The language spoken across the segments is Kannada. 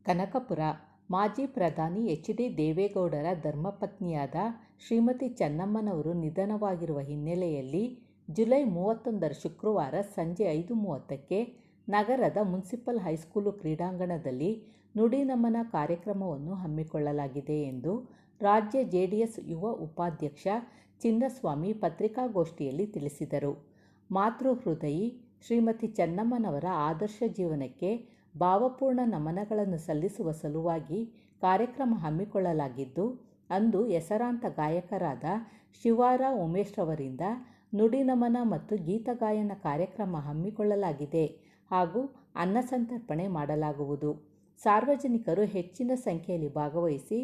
ಕನಕಪುರ ಮಾಜಿ ಪ್ರಧಾನಿ ಎಚ್ ಡಿ ದೇವೇಗೌಡರ ಧರ್ಮಪತ್ನಿಯಾದ ಶ್ರೀಮತಿ ಚೆನ್ನಮ್ಮನವರು ನಿಧನವಾಗಿರುವ ಹಿನ್ನೆಲೆಯಲ್ಲಿ ಜುಲೈ 31 ಶುಕ್ರವಾರ ಸಂಜೆ 5:30ಕ್ಕೆ ನಗರದ ಮುನ್ಸಿಪಲ್ ಹೈಸ್ಕೂಲು ಕ್ರೀಡಾಂಗಣದಲ್ಲಿ ನುಡಿನಮನ ಕಾರ್ಯಕ್ರಮವನ್ನು ಹಮ್ಮಿಕೊಳ್ಳಲಾಗಿದೆ ಎಂದು ರಾಜ್ಯ ಜೆಡಿಎಸ್ ಯುವ ಉಪಾಧ್ಯಕ್ಷ ಚಿನ್ನಸ್ವಾಮಿ ಪತ್ರಿಕಾಗೋಷ್ಠಿಯಲ್ಲಿ ತಿಳಿಸಿದರು. ಮಾತೃಹೃದಯಿ ಶ್ರೀಮತಿ ಚೆನ್ನಮ್ಮನವರ ಆದರ್ಶ ಜೀವನಕ್ಕೆ ಭಾವಪೂರ್ಣ ನಮನಗಳನ್ನು ಸಲ್ಲಿಸುವ ಸಲುವಾಗಿ ಕಾರ್ಯಕ್ರಮ ಹಮ್ಮಿಕೊಳ್ಳಲಾಗಿದ್ದು, ಅಂದು ಹೆಸರಾಂತ ಗಾಯಕರಾದ ಶಿವಾರ ಉಮೇಶ್ ರವರಿಂದ ನುಡಿನಮನ ಮತ್ತು ಗೀತಗಾಯನ ಕಾರ್ಯಕ್ರಮ ಹಮ್ಮಿಕೊಳ್ಳಲಾಗಿದೆ ಹಾಗೂ ಅನ್ನಸಂತರ್ಪಣೆ ಮಾಡಲಾಗುವುದು. ಸಾರ್ವಜನಿಕರು ಹೆಚ್ಚಿನ ಸಂಖ್ಯೆಯಲ್ಲಿ ಭಾಗವಹಿಸಿ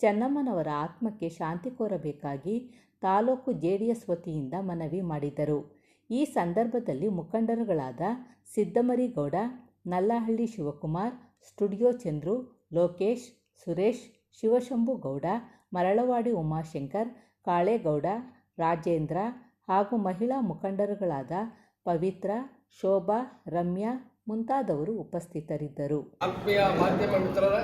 ಚೆನ್ನಮ್ಮನವರ ಆತ್ಮಕ್ಕೆ ಶಾಂತಿ ಕೋರಬೇಕಾಗಿ ತಾಲೂಕು ಜೆಡಿಎಸ್ ವತಿಯಿಂದ ಮನವಿ ಮಾಡಿದರು. ಈ ಸಂದರ್ಭದಲ್ಲಿ ಮುಖಂಡರುಗಳಾದ ಸಿದ್ದಮರಿಗೌಡ, ನಲ್ಲಹಳ್ಳಿ ಶಿವಕುಮಾರ್, ಸ್ಟುಡಿಯೋ ಚಂದ್ರು, ಲೋಕೇಶ್, ಸುರೇಶ್, ಶಿವಶಂಭು ಗೌಡ, ಮರಳವಾಡಿ ಉಮಾಶಂಕರ್, ಕಾಳೇಗೌಡ, ರಾಜೇಂದ್ರ ಹಾಗೂ ಮಹಿಳಾ ಮುಖಂಡರುಗಳಾದ ಪವಿತ್ರ, ಶೋಭಾ, ರಮ್ಯಾ ಮುಂತಾದವರು ಉಪಸ್ಥಿತರಿದ್ದರು. ಆತ್ಮೀಯ ಮಾಧ್ಯಮ ಮಿತ್ರರೇ,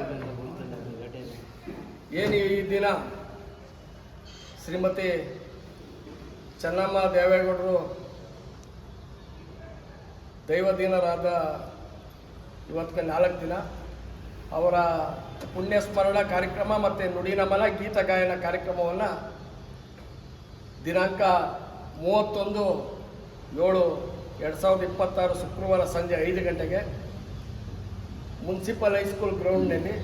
ಏನು ಈ ದಿನ ಶ್ರೀಮತಿ ಚೆನ್ನಮ್ಮ ದೇವೇಗೌಡರು ದೈವದೀನರಾದ ಇವತ್ತಿಗೆ 4 ದಿನ ಅವರ ಪುಣ್ಯ ಸ್ಮರಣ ಕಾರ್ಯಕ್ರಮ ಮತ್ತು ನುಡಿನಮನ ಗೀತ ಗಾಯನ ಕಾರ್ಯಕ್ರಮವನ್ನು ದಿನಾಂಕ 31/7/2026 ಶುಕ್ರವಾರ ಸಂಜೆ 5 ಗಂಟೆಗೆ ಮುನ್ಸಿಪಲ್ ಹೈಸ್ಕೂಲ್ ಗ್ರೌಂಡ್ನಲ್ಲಿ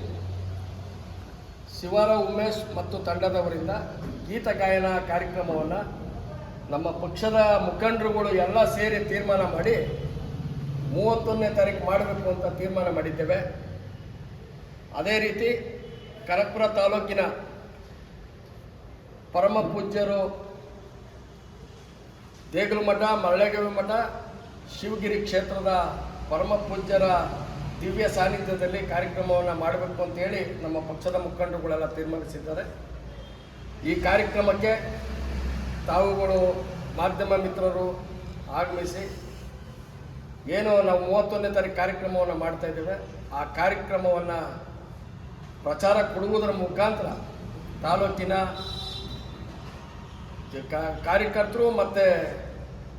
ಶಿವಾರ ಉಮೇಶ್ ಮತ್ತು ತಂಡದವರಿಂದ ಗೀತ ಗಾಯನ ಕಾರ್ಯಕ್ರಮವನ್ನು ನಮ್ಮ ಪಕ್ಷದ ಮುಖಂಡರುಗಳು ಎಲ್ಲ ಸೇರಿ ತೀರ್ಮಾನ ಮಾಡಿ 31ನೇ ತಾರೀಕು ಮಾಡಬೇಕು ಅಂತ ತೀರ್ಮಾನ ಮಾಡಿದ್ದೇವೆ. ಅದೇ ರೀತಿ ಕನಕಪುರ ತಾಲೂಕಿನ ಪರಮ ಪೂಜ್ಯರು ದೇಗಲಮಠ, ಮರಳೇಗವಿ ಮಠ, ಶಿವಗಿರಿ ಕ್ಷೇತ್ರದ ಪರಮ ಪೂಜ್ಯರ ದಿವ್ಯ ಸಾನ್ನಿಧ್ಯದಲ್ಲಿ ಕಾರ್ಯಕ್ರಮವನ್ನು ಮಾಡಬೇಕು ಅಂತೇಳಿ ನಮ್ಮ ಪಕ್ಷದ ಮುಖಂಡರುಗಳೆಲ್ಲ ತೀರ್ಮಾನಿಸಿದ್ದಾರೆ. ಈ ಕಾರ್ಯಕ್ರಮಕ್ಕೆ ತಾವುಗಳು ಮಾಧ್ಯಮ ಮಿತ್ರರು ಆಗಮಿಸಿ ಏನು ನಾವು 31ನೇ ತಾರೀಕು ಕಾರ್ಯಕ್ರಮವನ್ನು ಮಾಡ್ತಾ ಇದ್ದೇವೆ, ಆ ಕಾರ್ಯಕ್ರಮವನ್ನು ಪ್ರಚಾರ ಕೊಡುವುದರ ಮುಖಾಂತರ ತಾಲೂಕಿನ ಕಾರ್ಯಕರ್ತರು ಮತ್ತು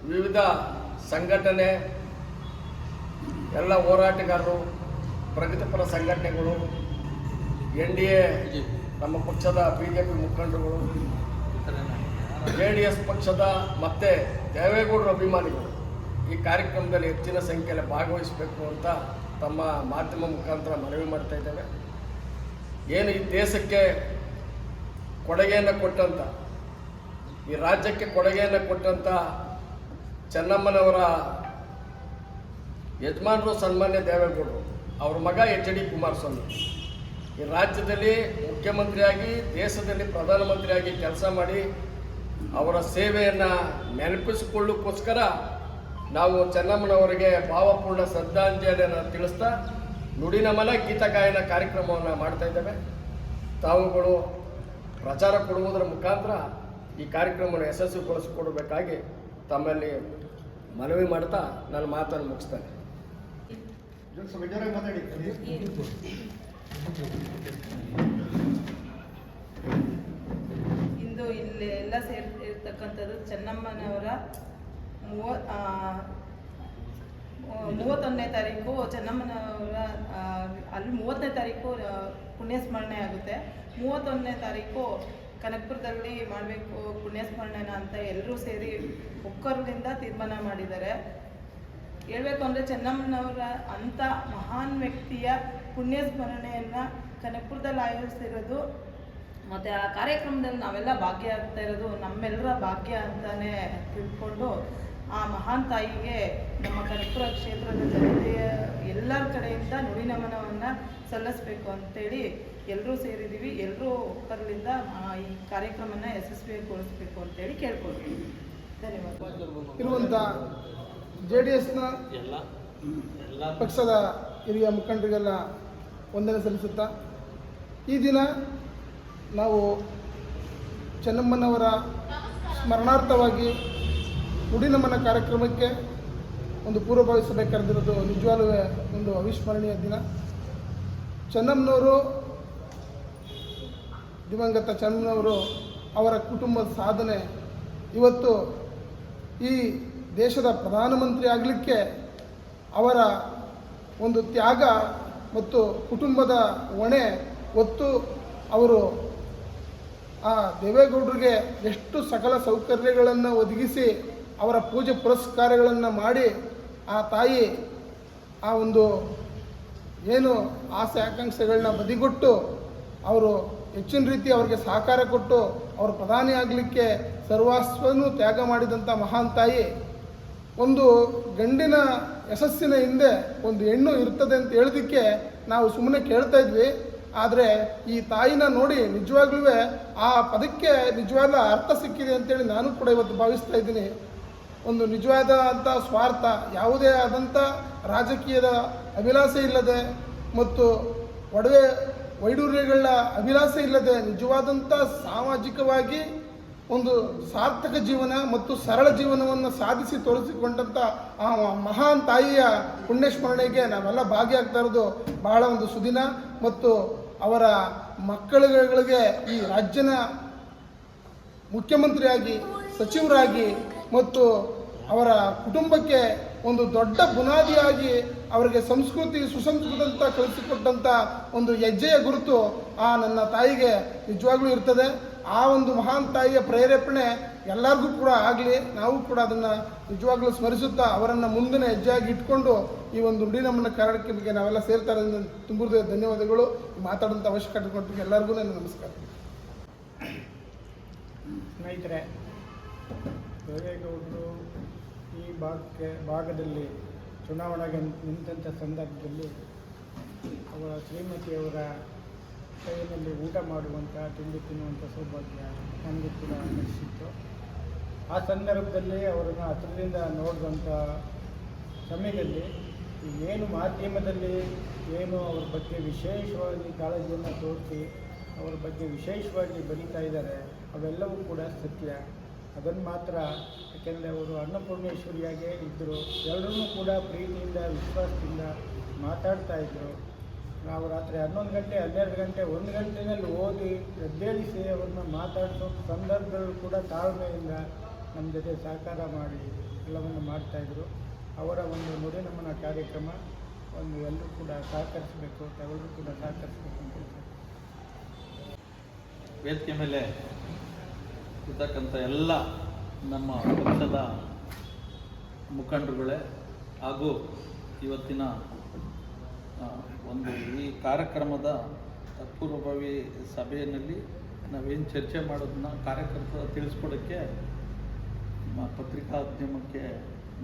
ವಿವಿಧ ಸಂಘಟನೆ ಎಲ್ಲ ಹೋರಾಟಗಾರರು, ಪ್ರಗತಿಪರ ಸಂಘಟನೆಗಳು, NDA ನಮ್ಮ ಪಕ್ಷದ BJP ಮುಖಂಡರುಗಳು, JDS ಪಕ್ಷದ ಮತ್ತು ದೇವೇಗೌಡರ ಅಭಿಮಾನಿಗಳು ಈ ಕಾರ್ಯಕ್ರಮದಲ್ಲಿ ಹೆಚ್ಚಿನ ಸಂಖ್ಯೆಯಲ್ಲಿ ಭಾಗವಹಿಸಬೇಕು ಅಂತ ತಮ್ಮ ಮಾಧ್ಯಮ ಮುಖಾಂತರ ಮನವಿ ಮಾಡ್ತಾ ಇದ್ದೇವೆ. ಏನು ಈ ದೇಶಕ್ಕೆ ಕೊಡುಗೆಯನ್ನು ಕೊಟ್ಟಂಥ, ಈ ರಾಜ್ಯಕ್ಕೆ ಕೊಡುಗೆಯನ್ನು ಕೊಟ್ಟಂಥ ಚೆನ್ನಮ್ಮನವರ ಯಜಮಾನರು ಸನ್ಮಾನ್ಯ ದೇವೇಗೌಡರು, ಅವ್ರ ಮಗ HD ಕುಮಾರಸ್ವಾಮಿ ಈ ರಾಜ್ಯದಲ್ಲಿ ಮುಖ್ಯಮಂತ್ರಿಯಾಗಿ, ದೇಶದಲ್ಲಿ ಪ್ರಧಾನಮಂತ್ರಿಯಾಗಿ ಕೆಲಸ ಮಾಡಿ ಅವರ ಸೇವೆಯನ್ನು ನೆನಪಿಸಿಕೊಳ್ಳೋಕ್ಕೋಸ್ಕರ ನಾವು ಚೆನ್ನಮ್ಮನವರಿಗೆ ಭಾವಪೂರ್ಣ ಶ್ರದ್ಧಾಂಜಲಿಯನ್ನು ತಿಳಿಸ್ತಾ ನುಡಿನಮನ ಗೀತ ಗಾಯನ ಕಾರ್ಯಕ್ರಮವನ್ನು ಮಾಡ್ತಾ ಇದ್ದೇವೆ. ತಾವುಗಳು ಪ್ರಚಾರ ಕೊಡುವುದರ ಮುಖಾಂತರ ಈ ಕಾರ್ಯಕ್ರಮವನ್ನು ಯಶಸ್ವಿಗೊಳಿಸಿಕೊಡಬೇಕಾಗಿ ತಮ್ಮಲ್ಲಿ ಮನವಿ ಮಾಡ್ತಾ ನನ್ನ ಮಾತನ್ನು ಮುಗಿಸ್ತೇನೆ. ಇಂದು ಇಲ್ಲಿ ಎಲ್ಲ ಸೇರಿರ್ತಕ್ಕಂಥದ್ದು ಚೆನ್ನಮ್ಮನವರ 31ನೇ ತಾರೀಕು ಚೆನ್ನಮ್ಮನವರ ಅಲ್ಲಿ 30ನೇ ತಾರೀಕು ಪುಣ್ಯಸ್ಮರಣೆ ಆಗುತ್ತೆ. 31ನೇ ತಾರೀಕು ಕನಕಪುರದಲ್ಲಿ ಮಾಡಬೇಕು ಪುಣ್ಯಸ್ಮರಣೆನ ಅಂತ ಎಲ್ಲರೂ ಸೇರಿ ಒಕ್ಕರದಿಂದ ತೀರ್ಮಾನ ಮಾಡಿದ್ದಾರೆ. ಹೇಳಬೇಕು ಅಂದರೆ ಚೆನ್ನಮ್ಮನವರ ಅಂಥ ಮಹಾನ್ ವ್ಯಕ್ತಿಯ ಪುಣ್ಯಸ್ಮರಣೆಯನ್ನು ಕನಕಪುರದಲ್ಲಿ ಆಯೋಜಿಸಿರೋದು ಮತ್ತು ಆ ಕಾರ್ಯಕ್ರಮದಲ್ಲಿ ನಾವೆಲ್ಲ ಭಾಗಿಯಾಗ್ತಾ ಇರೋದು ನಮ್ಮೆಲ್ಲರ ಭಾಗ್ಯ ಅಂತಲೇ ತಿಳ್ಕೊಂಡು ಆ ಮಹಾನ್ ತಾಯಿಗೆ ನಮ್ಮ ಕನಕಪುರ ಕ್ಷೇತ್ರದ ಜನತೆಯ ಎಲ್ಲರ ಕಡೆಯಿಂದ ನುಡಿನಮನವನ್ನು ಸಲ್ಲಿಸಬೇಕು ಅಂತೇಳಿ ಎಲ್ಲರೂ ಸೇರಿದ್ದೀವಿ. ಎಲ್ಲರೂ ಒಕ್ಕರಲಿಂದ ಈ ಕಾರ್ಯಕ್ರಮನ ಯಶಸ್ವಿಗೊಳಿಸಬೇಕು ಅಂತೇಳಿ ಕೇಳ್ಕೊಳ್ತೀವಿ. ಧನ್ಯವಾದ. ಇರುವಂಥ JDSನ ಪಕ್ಷದ ಹಿರಿಯ ಮುಖಂಡರಿಗೆಲ್ಲ ವಂದನೆ ಸಲ್ಲಿಸುತ್ತಾ, ಈ ದಿನ ನಾವು ಚೆನ್ನಮ್ಮನವರ ಸ್ಮರಣಾರ್ಥವಾಗಿ ನುಡಿನಮನ ಕಾರ್ಯಕ್ರಮಕ್ಕೆ ಒಂದು ಪೂರ್ವಭಾವಿಸಬೇಕಾಗಿರೋದು ನಿಜವಾಗ್ಲೂ ಒಂದು ಅವಿಸ್ಮರಣೀಯ ದಿನ. ಚೆನ್ನಮ್ಮನವರು, ದಿವಂಗತ ಚೆನ್ನಮ್ಮನವರು ಅವರ ಕುಟುಂಬದ ಸಾಧನೆ ಇವತ್ತು ಈ ದೇಶದ ಪ್ರಧಾನಮಂತ್ರಿ ಆಗಲಿಕ್ಕೆ ಅವರ ಒಂದು ತ್ಯಾಗ ಮತ್ತು ಕುಟುಂಬದ ಹೊಣೆ ಹೊತ್ತು ಅವರು ಆ ದೇವೇಗೌಡರಿಗೆ ಎಷ್ಟು ಸಕಲ ಸೌಕರ್ಯಗಳನ್ನು ಒದಗಿಸಿ ಅವರ ಪೂಜೆ ಪುರಸ್ಕಾರಗಳನ್ನು ಮಾಡಿ ಆ ತಾಯಿ ಆ ಒಂದು ಏನು ಆಸೆ ಆಕಾಂಕ್ಷೆಗಳನ್ನ ಬದಿಗೊಟ್ಟು ಅವರು ಹೆಚ್ಚಿನ ರೀತಿ ಅವರಿಗೆ ಸಹಕಾರ ಕೊಟ್ಟು ಅವರು ಪ್ರಧಾನಿ ಆಗಲಿಕ್ಕೆ ಸರ್ವಸ್ವವನ್ನು ತ್ಯಾಗ ಮಾಡಿದಂಥ ಮಹಾನ್ ತಾಯಿ. ಒಂದು ಗಂಡಿನ ಯಶಸ್ಸಿನ ಹಿಂದೆ ಒಂದು ಹೆಣ್ಣು ಇರ್ತದೆ ಅಂತ ಹೇಳೋದಕ್ಕೆ ನಾವು ಸುಮ್ಮನೆ ಕೇಳ್ತಾ ಇದ್ವಿ. ಆದರೆ ಈ ತಾಯಿನ ನೋಡಿ ನಿಜವಾಗ್ಲೂ ಆ ಪದಕ್ಕೆ ನಿಜವಾದ ಅರ್ಥ ಸಿಕ್ಕಿದೆ ಅಂತೇಳಿ ನಾನು ಕೂಡ ಇವತ್ತು ಭಾವಿಸ್ತಾ ಇದ್ದೀನಿ. ಒಂದು ನಿಜವಾದ ಅಂಥ ಸ್ವಾರ್ಥ, ಯಾವುದೇ ಆದಂಥ ರಾಜಕೀಯದ ಅಭಿಲಾಷೆ ಇಲ್ಲದೆ ಮತ್ತು ಒಡವೆ ವೈಡೂರ್ಯಗಳ ಅಭಿಲಾಷೆ ಇಲ್ಲದೆ ನಿಜವಾದಂಥ ಸಾಮಾಜಿಕವಾಗಿ ಒಂದು ಸಾರ್ಥಕ ಜೀವನ ಮತ್ತು ಸರಳ ಜೀವನವನ್ನು ಸಾಧಿಸಿ ತೋರಿಸಿಕೊಂಡಂಥ ಆ ಮಹಾನ್ ತಾಯಿಯ ಪುಣ್ಯಸ್ಮರಣೆಗೆ ನಾವೆಲ್ಲ ಭಾಗಿಯಾಗ್ತಾ ಇರೋದು ಬಹಳ ಒಂದು ಸುದಿನ. ಮತ್ತು ಅವರ ಮಕ್ಕಳುಗಳಿಗೆ ಈ ರಾಜ್ಯನ ಮುಖ್ಯಮಂತ್ರಿಯಾಗಿ, ಸಚಿವರಾಗಿ ಮತ್ತು ಅವರ ಕುಟುಂಬಕ್ಕೆ ಒಂದು ದೊಡ್ಡ ಬುನಾದಿಯಾಗಿ ಅವರಿಗೆ ಸಂಸ್ಕೃತಿ ಸುಸಂಸ್ಕೃತ ಅಂತ ಕಲಿಸಿಕೊಟ್ಟಂಥ ಒಂದು ಹೆಜ್ಜೆಯ ಗುರುತು ಆ ನನ್ನ ತಾಯಿಗೆ ನಿಜವಾಗ್ಲೂ ಇರ್ತದೆ. ಆ ಒಂದು ಮಹಾನ್ ತಾಯಿಯ ಪ್ರೇರೇಪಣೆ ಎಲ್ಲರಿಗೂ ಕೂಡ ಆಗಲಿ. ನಾವು ಕೂಡ ಅದನ್ನು ನಿಜವಾಗ್ಲೂ ಸ್ಮರಿಸುತ್ತಾ ಅವರನ್ನು ಮುಂದಿನ ಹೆಜ್ಜೆಯಾಗಿ ಇಟ್ಕೊಂಡು ಈ ಒಂದು ನುಡಿನಮ್ಮನ ಕಾರ್ಯಕ್ರಮಕ್ಕೆ ನಾವೆಲ್ಲ ಸೇರ್ತಾ ಇರೋದ್ರಿಂದ ತುಂಬ ಧನ್ಯವಾದಗಳು. ಮಾತಾಡೋಂಥ ಅವಶ್ಯಕತೆ ಕೊಟ್ಟು ಎಲ್ಲರಿಗೂ ನನ್ನ ನಮಸ್ಕಾರ. ಸ್ನೇಹಿತರೆ, ದೇವೇಗೌಡರು ಈ ಭಾಗದಲ್ಲಿ ಚುನಾವಣೆಗೆ ನಿಂತ ಸಂದರ್ಭದಲ್ಲಿ ಅವರ ಶ್ರೀಮತಿಯವರ ಕೈಯಲ್ಲಿ ಊಟ ಮಾಡುವಂಥ, ತಿಂಡಿ ತಿನ್ನುವಂಥ ಸೌಭಾಗ್ಯ ನನಗೂ ಕೂಡ ಅನ್ನಿಸಿತ್ತು. ಆ ಸಂದರ್ಭದಲ್ಲಿ ಅವರನ್ನು ಹತ್ತಿರದಿಂದ ನೋಡಿದಂಥ ಸಮಯದಲ್ಲಿ ಏನು ಮಾಧ್ಯಮದಲ್ಲಿ ಏನು ಅವ್ರ ಬಗ್ಗೆ ವಿಶೇಷವಾಗಿ ಕಾಳಜಿಯನ್ನು ತೋರಿಸಿ ಅವರ ಬಗ್ಗೆ ವಿಶೇಷವಾಗಿ ಬರೀತಾ ಇದ್ದಾರೆ, ಅವೆಲ್ಲವೂ ಕೂಡ ಸತ್ಯ. ಅದನ್ನು ಮಾತ್ರ, ಯಾಕೆಂದರೆ ಅವರು ಅನ್ನಪೂರ್ಣೇಶ್ವರಿಯಾಗೇ ಇದ್ದರು. ಎಲ್ಲರನ್ನೂ ಕೂಡ ಪ್ರೀತಿಯಿಂದ, ವಿಶ್ವಾಸದಿಂದ ಮಾತಾಡ್ತಾಯಿದ್ರು. ನಾವು ರಾತ್ರಿ 11 ಗಂಟೆ, 12 ಗಂಟೆ, 1 ಗಂಟೆಯಲ್ಲಿ ಓದಿ ಎದ್ದೇಳಿಸಿ ಅವ್ರನ್ನ ಮಾತಾಡಿಸೋ ಸಂದರ್ಭಗಳು ಕೂಡ ತಾಳ್ಮೆಯಿಂದ ನಮ್ಮ ಜೊತೆ ಸಹಕಾರ ಮಾಡಿ ಎಲ್ಲವನ್ನು ಮಾಡ್ತಾಯಿದ್ರು. ಅವರ ಒಂದು ನುಡಿ ನಮನ ಕಾರ್ಯಕ್ರಮ ಒಂದು ಎಲ್ಲರೂ ಕೂಡ ಸಹಕರಿಸಬೇಕು, ಎಲ್ಲರೂ ಕೂಡ ಸಹಕರಿಸಬೇಕು ಅಂತ ಹೇಳ್ತಾರೆ. ವೇದಿಕೆ ಮೇಲೆ ಇರ್ತಕ್ಕಂಥ ಎಲ್ಲ ನಮ್ಮ ಪಕ್ಷದ ಮುಖಂಡರುಗಳೇ ಹಾಗೂ ಇವತ್ತಿನ ಒಂದು ಈ ಕಾರ್ಯಕ್ರಮದ ಪೂರ್ವಭಾವಿ ಸಭೆಯಲ್ಲಿ ನಾವೇನು ಚರ್ಚೆ ಮಾಡೋದನ್ನ ಕಾರ್ಯಕರ್ತರ ತಿಳಿಸ್ಕೊಡೋಕ್ಕೆ ಪತ್ರಿಕಾದ್ಯಮಕ್ಕೆ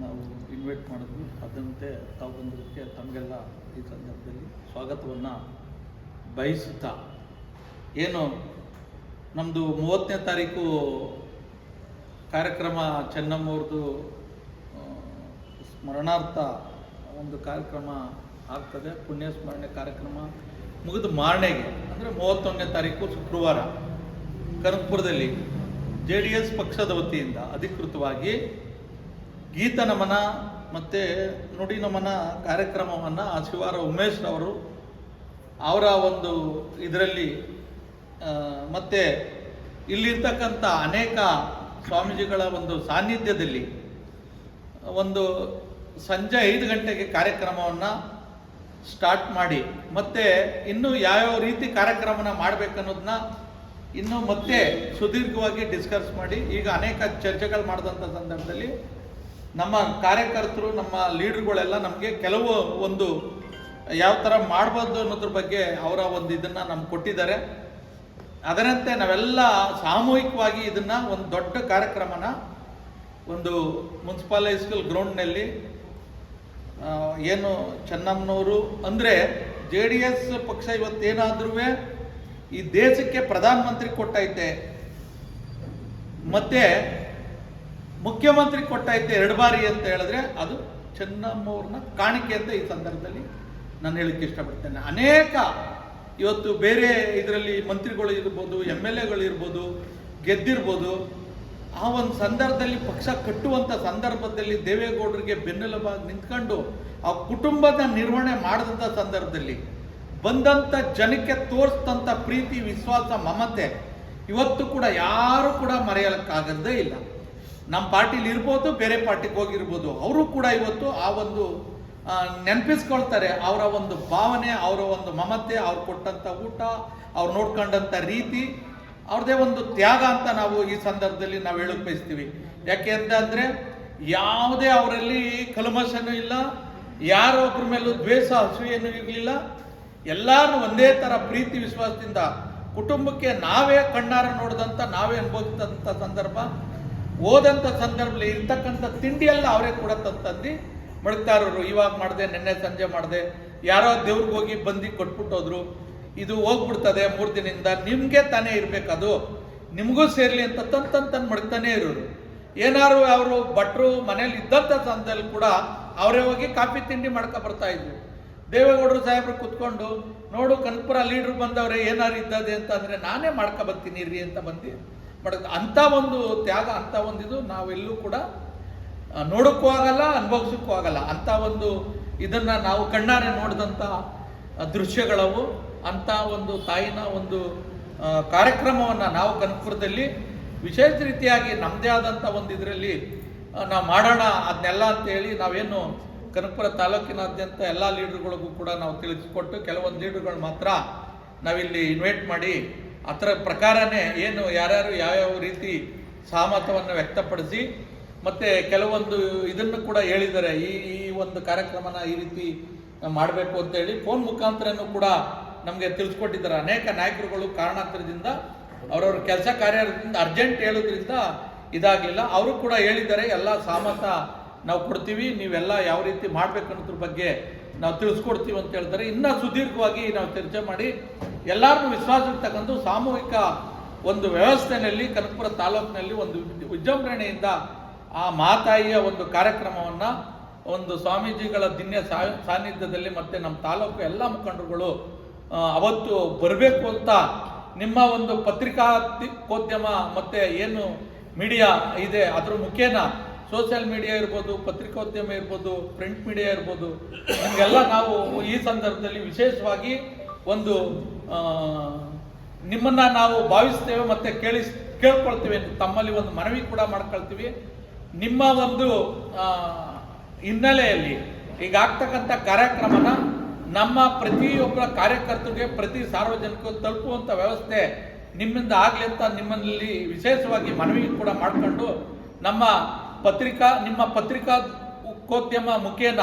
ನಾವು ಇನ್ವೈಟ್ ಮಾಡಿದ್ವಿ. ಅದಂತೆ ತಾವು ಬಂದದಕ್ಕೆ ತಮಗೆಲ್ಲ ಈ ಸಂದರ್ಭದಲ್ಲಿ ಸ್ವಾಗತವನ್ನು ಬಯಸುತ್ತಾ, ಏನು ನಮ್ಮದು 30ನೇ ತಾರೀಕು ಕಾರ್ಯಕ್ರಮ ಚೆನ್ನಮ್ಮವ್ರದ್ದು ಸ್ಮರಣಾರ್ಥ ಒಂದು ಕಾರ್ಯಕ್ರಮ ಆಗ್ತದೆ. ಪುಣ್ಯ ಸ್ಮರಣೆ ಕಾರ್ಯಕ್ರಮ ಮುಗಿದ ಮಾರನೆಗೆ ಅಂದರೆ 31ನೇ ತಾರೀಕು ಶುಕ್ರವಾರ ಕನಕಪುರದಲ್ಲಿ JDS ಪಕ್ಷದ ವತಿಯಿಂದ ಅಧಿಕೃತವಾಗಿ ಗೀತ ನಮನ ಮತ್ತು ನುಡಿ ನಮನ ಕಾರ್ಯಕ್ರಮವನ್ನು ಶಿವಾರ ಉಮೇಶ್ ಅವರು ಅವರ ಒಂದು ಇದರಲ್ಲಿ ಮತ್ತು ಇಲ್ಲಿರ್ತಕ್ಕಂಥ ಅನೇಕ ಸ್ವಾಮೀಜಿಗಳ ಒಂದು ಸಾನ್ನಿಧ್ಯದಲ್ಲಿ ಒಂದು ಸಂಜೆ 5 ಗಂಟೆಗೆ ಕಾರ್ಯಕ್ರಮವನ್ನು ಸ್ಟಾರ್ಟ್ ಮಾಡಿ ಮತ್ತೆ ಇನ್ನೂ ಯಾವ್ಯಾವ ರೀತಿ ಕಾರ್ಯಕ್ರಮನ ಮಾಡಬೇಕನ್ನೋದನ್ನ ಇನ್ನೂ ಮತ್ತೆ ಸುದೀರ್ಘವಾಗಿ ಡಿಸ್ಕಸ್ ಮಾಡಿ ಈಗ ಅನೇಕ ಚರ್ಚೆಗಳು ಮಾಡಿದಂಥ ಸಂದರ್ಭದಲ್ಲಿ ನಮ್ಮ ಕಾರ್ಯಕರ್ತರು, ನಮ್ಮ ಲೀಡರ್ಗಳೆಲ್ಲ ನಮಗೆ ಕೆಲವು ಒಂದು ಯಾವ ಥರ ಮಾಡ್ಬೋದು ಅನ್ನೋದ್ರ ಬಗ್ಗೆ ಅವರ ಒಂದು ಇದನ್ನು ನಮ್ಗೆ ಕೊಟ್ಟಿದ್ದಾರೆ. ಅದರಂತೆ ನಾವೆಲ್ಲ ಸಾಮೂಹಿಕವಾಗಿ ಇದನ್ನು ಒಂದು ದೊಡ್ಡ ಕಾರ್ಯಕ್ರಮನ ಒಂದು ಮುನ್ಸಿಪಲ್ ಹೈಸ್ಕೂಲ್ ಗ್ರೌಂಡ್ನಲ್ಲಿ ಏನು ಚೆನ್ನಮ್ಮನವರು ಅಂದರೆ JDS ಪಕ್ಷ ಇವತ್ತೇನಾದ್ರೂ ಈ ದೇಶಕ್ಕೆ ಪ್ರಧಾನಮಂತ್ರಿ ಕೊಟ್ಟೈತೆ ಮತ್ತೆ ಮುಖ್ಯಮಂತ್ರಿ ಕೊಟ್ಟೈತೆ 2 ಬಾರಿ ಅಂತ ಹೇಳಿದ್ರೆ ಅದು ಚೆನ್ನಮ್ಮವ್ರನ್ನ ಕಾಣಿಕೆ ಅಂತ ಈ ಸಂದರ್ಭದಲ್ಲಿ ನಾನು ಹೇಳಕ್ಕೆ ಇಷ್ಟಪಡ್ತೇನೆ. ಅನೇಕ ಇವತ್ತು ಬೇರೆ ಇದರಲ್ಲಿ ಮಂತ್ರಿಗಳು ಇರ್ಬೋದು, MLAಗಳು ಇರ್ಬೋದು, ಗೆದ್ದಿರ್ಬೋದು. ಆ ಒಂದು ಸಂದರ್ಭದಲ್ಲಿ ಪಕ್ಷ ಕಟ್ಟುವಂಥ ಸಂದರ್ಭದಲ್ಲಿ ದೇವೇಗೌಡರಿಗೆ ಬೆನ್ನೆಲುಬಾಗಿ ನಿಂತ್ಕೊಂಡು ಆ ಕುಟುಂಬದ ನಿರ್ವಹಣೆ ಮಾಡಿದಂಥ ಸಂದರ್ಭದಲ್ಲಿ ಬಂದಂಥ ಜನಕ್ಕೆ ತೋರಿಸಿದಂಥ ಪ್ರೀತಿ, ವಿಶ್ವಾಸ, ಮಮತೆ ಇವತ್ತು ಕೂಡ ಯಾರು ಕೂಡ ಮರೆಯಲಿಕ್ಕಾಗದೇ ಇಲ್ಲ. ನಮ್ಮ ಪಾರ್ಟಿಲಿ ಇರ್ಬೋದು, ಬೇರೆ ಪಾರ್ಟಿಗೆ ಹೋಗಿರ್ಬೋದು, ಅವರು ಕೂಡ ಇವತ್ತು ಆ ಒಂದು ನೆನಪಿಸ್ಕೊಳ್ತಾರೆ. ಅವರ ಒಂದು ಭಾವನೆ, ಅವರ ಒಂದು ಮಮತೆ, ಅವ್ರು ಕೊಟ್ಟಂಥ ಊಟ, ಅವ್ರು ನೋಡ್ಕೊಂಡಂಥ ರೀತಿ, ಅವ್ರದ್ದೇ ಒಂದು ತ್ಯಾಗ ಅಂತ ನಾವು ಈ ಸಂದರ್ಭದಲ್ಲಿ ನಾವು ಹೇಳಕ್ಕೆ ಬಯಸ್ತೀವಿ. ಯಾಕೆ ಅಂತಂದರೆ ಯಾವುದೇ ಅವರಲ್ಲಿ ಕಲ್ಮಶನೂ ಇಲ್ಲ, ಯಾರೊಬ್ಬರ ಮೇಲೂ ದ್ವೇಷ, ಅಸೂಯೆನೂ ಇರಲಿಲ್ಲ. ಎಲ್ಲರೂ ಒಂದೇ ಥರ ಪ್ರೀತಿ ವಿಶ್ವಾಸದಿಂದ ಕುಟುಂಬಕ್ಕೆ ನಾವೇ ಕಣ್ಣಾರ ನೋಡಿದಂಥ, ನಾವೇ ಅನುಭವಿಸಿದಂಥ ಸಂದರ್ಭ, ಓದಂಥ ಸಂದರ್ಭದಲ್ಲಿ ಇರ್ತಕ್ಕಂಥ ತಿಂಡಿಯೆಲ್ಲ ಅವರೇ ಕೂಡ ತಂದು ಮಡಗ್ತಾ ಇರೋರು. ಇವಾಗ ಮಾಡಿದೆ, ನಿನ್ನೆ ಸಂಜೆ ಮಾಡಿದೆ, ಯಾರೋ ದೇವ್ರಿಗೆ ಹೋಗಿ ಬಂದು ಕೊಟ್ಬಿಟ್ಟು ಹೋದ್ರು, ಇದು ಹೋಗ್ಬಿಡ್ತದೆ 3 ದಿನದಿಂದ, ನಿಮಗೆ ತಾನೇ ಇರಬೇಕದು, ನಿಮಗೂ ಸೇರಲಿ ಅಂತ ತಂದು ಮಡಗ್ತಾನೆ ಇರೋರು. ಏನಾರು ಅವರು ಭಟ್ರು ಮನೇಲಿ ಇದ್ದಂಥ ಸಂದರ್ಭದಲ್ಲಿ ಕೂಡ ಅವರೇ ಹೋಗಿ ಕಾಫಿ ತಿಂಡಿ ಮಾಡ್ಕೊ ಬರ್ತಾ ಇದ್ರು. ದೇವೇಗೌಡರು ಸಾಹೇಬ್ರು ಕುತ್ಕೊಂಡು, ನೋಡು ಕನಕಪುರ ಲೀಡ್ರು ಬಂದವ್ರೆ, ಏನಾರು ಇದ್ದದೆ ಅಂತಂದರೆ ನಾನೇ ಮಾಡ್ಕೊ ಬರ್ತೀನಿ ರೀ ಅಂತ ಬಂದು ಅಂಥ ಒಂದು ತ್ಯಾಗ, ಅಂಥ ಒಂದು ಇದು ನಾವೆಲ್ಲೂ ಕೂಡ ನೋಡೋಕ್ಕೂ ಆಗಲ್ಲ, ಅನುಭವಿಸೋಕ್ಕೂ ಆಗಲ್ಲ. ಅಂಥ ಒಂದು ಇದನ್ನು ನಾವು ಕಣ್ಣಾರೆ ನೋಡಿದಂಥ ದೃಶ್ಯಗಳವು. ಅಂಥ ಒಂದು ತಾಯಿನ ಒಂದು ಕಾರ್ಯಕ್ರಮವನ್ನು ನಾವು ಕನಕಪುರದಲ್ಲಿ ವಿಶೇಷ ರೀತಿಯಾಗಿ ನಮ್ಮದೇ ಆದಂಥ ಒಂದು ಇದರಲ್ಲಿ ನಾವು ಮಾಡೋಣ ಅದನ್ನೆಲ್ಲ ಅಂತೇಳಿ ನಾವೇನು ಕನಕಪುರ ತಾಲೂಕಿನಾದ್ಯಂತ ಎಲ್ಲ ಲೀಡರ್ಗಳಿಗೂ ಕೂಡ ನಾವು ತಿಳಿಸ್ಕೊಟ್ಟು, ಕೆಲವೊಂದು ಲೀಡರ್ಗಳು ಮಾತ್ರ ನಾವಿಲ್ಲಿ ಇನ್ವೈಟ್ ಮಾಡಿ ಅದರ ಪ್ರಕಾರನೇ ಏನು ಯಾರ್ಯಾರು ಯಾವ್ಯಾವ ರೀತಿ ಸಹಮತವನ್ನು ವ್ಯಕ್ತಪಡಿಸಿ, ಮತ್ತು ಕೆಲವೊಂದು ಇದನ್ನು ಕೂಡ ಹೇಳಿದ್ದಾರೆ, ಈ ಒಂದು ಕಾರ್ಯಕ್ರಮನ ಈ ರೀತಿ ಮಾಡಬೇಕು ಅಂತೇಳಿ ಫೋನ್ ಮುಖಾಂತರನೂ ಕೂಡ ನಮಗೆ ತಿಳಿಸ್ಕೊಟ್ಟಿದ್ದಾರೆ. ಅನೇಕ ನಾಯಕರುಗಳು ಕಾರಣಾಂತರದಿಂದ ಅವರವ್ರ ಕೆಲಸ ಕಾರ್ಯದಿಂದ ಅರ್ಜೆಂಟ್ ಹೇಳೋದ್ರಿಂದ ಇದಾಗಲಿಲ್ಲ. ಅವರು ಕೂಡ ಹೇಳಿದ್ದಾರೆ, ಎಲ್ಲ ಸಹಮತ ನಾವು ಕೊಡ್ತೀವಿ, ನೀವೆಲ್ಲ ಯಾವ ರೀತಿ ಮಾಡಬೇಕು ಅನ್ನೋದ್ರ ಬಗ್ಗೆ ನಾವು ತಿಳಿಸ್ಕೊಡ್ತೀವಿ ಅಂತ ಹೇಳ್ತಾರೆ. ಇನ್ನೂ ಸುದೀರ್ಘವಾಗಿ ನಾವು ಚರ್ಚೆ ಮಾಡಿ ಎಲ್ಲರನ್ನೂ ವಿಶ್ವಾಸಕ್ಕೆ ತಗೊಂಡು ಸಾಮೂಹಿಕ ಒಂದು ವ್ಯವಸ್ಥೆಯಲ್ಲಿ ಕನಕಪುರ ತಾಲೂಕಿನಲ್ಲಿ ಒಂದು ವಿಜೃಂಭಣೆಯಿಂದ ಆ ಮಾತಾಯಿಯ ಒಂದು ಕಾರ್ಯಕ್ರಮವನ್ನು ಒಂದು ಸ್ವಾಮೀಜಿಗಳ ದಿವ್ಯ ಸಾನ್ನಿಧ್ಯದಲ್ಲಿ ಮತ್ತು ನಮ್ಮ ತಾಲೂಕು ಎಲ್ಲ ಮುಖಂಡರುಗಳು ಅವತ್ತು ಬರಬೇಕು ಅಂತ ನಿಮ್ಮ ಒಂದು ಪತ್ರಿಕೋದ್ಯಮ ಮತ್ತು ಏನು ಮೀಡಿಯಾ ಇದೆ ಅದರ ಮುಖೇನ ಸೋಷಿಯಲ್ ಮೀಡಿಯಾ ಇರ್ಬೋದು, ಪತ್ರಿಕೋದ್ಯಮ ಇರ್ಬೋದು, ಪ್ರಿಂಟ್ ಮೀಡಿಯಾ ಇರ್ಬೋದು, ನಿಮಗೆಲ್ಲ ನಾವು ಈ ಸಂದರ್ಭದಲ್ಲಿ ವಿಶೇಷವಾಗಿ ಒಂದು ನಿಮ್ಮನ್ನು ನಾವು ಭಾವಿಸ್ತೇವೆ ಮತ್ತು ಕೇಳ್ಕೊಳ್ತೀವಿ. ತಮ್ಮಲ್ಲಿ ಒಂದು ಮನವಿ ಕೂಡ ಮಾಡ್ಕೊಳ್ತೀವಿ. ನಿಮ್ಮ ಒಂದು ಹಿನ್ನೆಲೆಯಲ್ಲಿ ಈಗ ಆಗ್ತಕ್ಕಂಥ ಕಾರ್ಯಕ್ರಮನ ನಮ್ಮ ಪ್ರತಿಯೊಬ್ಬರ ಕಾರ್ಯಕರ್ತರಿಗೆ, ಪ್ರತಿ ಸಾರ್ವಜನಿಕರು ತಲುಪುವಂಥ ವ್ಯವಸ್ಥೆ ನಿಮ್ಮಿಂದ ಆಗಲಿ ಅಂತ ನಿಮ್ಮಲ್ಲಿ ವಿಶೇಷವಾಗಿ ಮನವಿ ಕೂಡ ಮಾಡಿಕೊಂಡು ನಿಮ್ಮ ಪತ್ರಿಕೋದ್ಯಮ ಮುಖೇನ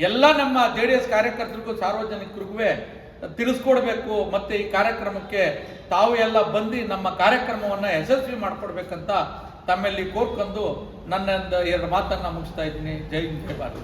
ಎಲ್ಲ ನಮ್ಮ JDS ಕಾರ್ಯಕರ್ತರಿಗೂ ಸಾರ್ವಜನಿಕರಿಗೂ ತಿಳಿಸ್ಕೊಡ್ಬೇಕು. ಮತ್ತು ಈ ಕಾರ್ಯಕ್ರಮಕ್ಕೆ ತಾವು ಎಲ್ಲ ಬಂದು ನಮ್ಮ ಕಾರ್ಯಕ್ರಮವನ್ನು ಯಶಸ್ವಿ ಮಾಡಿಕೊಡ್ಬೇಕಂತ ತಮ್ಮಲ್ಲಿ ಕೋರ್ಕೊಂಡು ನನ್ನ 2 ಮಾತನ್ನು ಮುಗಿಸ್ತಾ ಇದ್ದೀನಿ. ಜೈ ಹಿಂದ್, ಜೈ ಭಾರತ್.